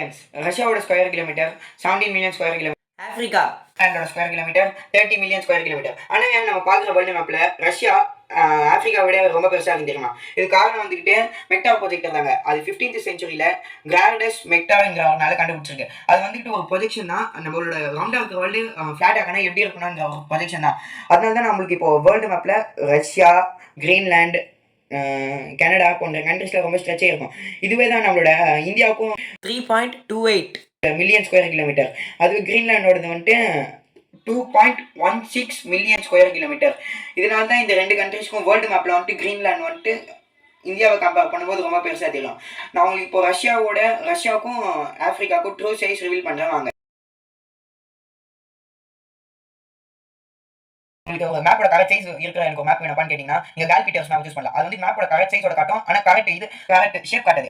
ரஷ்யாவோட square kilometre 17 million square kilometre. Africa அதோட square kilometre 30 million square kilometre. ஆனால் நம்ம பார்க்குற வேர்ல்டு மேப்பில் ரஷ்யா ஆப்பிரிக்கா விட ரொம்ப பெருசாக இருந்துருமா. இது காரணம் வந்துக்கிட்டு மெக்டா ப்ரொஜெக்ட் இருந்தாங்க. அது 15th செஞ்சுரியில் கிராண்டஸ் மெக்டாங்கிறனால கண்டுபிடிச்சிருக்கு. அது வந்துட்டு ஒரு ப்ரொஜெக்ஷன் தான். நம்மளோட ரவுண்டாக இருக்கிற வேர்ல்டு ஃப்ளாட் ஆகணும் எப்படி இருக்கணும்ன்ற ஒரு ப்ரொஜெக்ஷன் தான். அதனால தான் நம்மளுக்கு இப்போ வேர்ல்டு மேப்பில் ரஷ்யா, கிரீன்லாண்டு, கனடா போன்ற கண்ட்ரிஸில் ரொம்ப ஸ்ட்ரெச்சே இருக்கும். இதுவே தான் நம்மளோட இந்தியாவுக்கும் 3.28 மில்லியன் ஸ்கொயர் கிலோமீட்டர். அதுக்கு கிரீன்லாண்டோடது வந்துட்டு 2.16 மில்லியன் ஸ்கொயர் கிலோமீட்டர். இதனால தான் இந்த ரெண்டு கண்ட்ரிஸ்க்கும் வேர்ல்டு மேப்பில் வந்துட்டு கிரீன்லாண்ட் வந்துட்டு இந்தியாவை கம்பேர் பண்ணும்போது ரொம்ப பெருசாக தெரியும். நான் உங்களுக்கு இப்போ ரஷ்யாவுக்கும் ஆப்பிரிக்காவுக்கும் ட்ரூ சைஸ் ரிவீல் பண்ணுறேன் வாங்க. உங்களுக்கு ஒரு மேப்போட கரெக்ட் சைஸ் இருக்கிற எனக்கு மேப் வேணும்னு கேட்டிங்கன்னா நீங்கள் கால்பிட்டர்ஸ் மேப் யூஸ் பண்ணலாம். அது வந்து மேப்போட கரெக்ட் சைஸோட காட்டும், ஆனால் கரெக்ட் ஷேப் காட்டாது.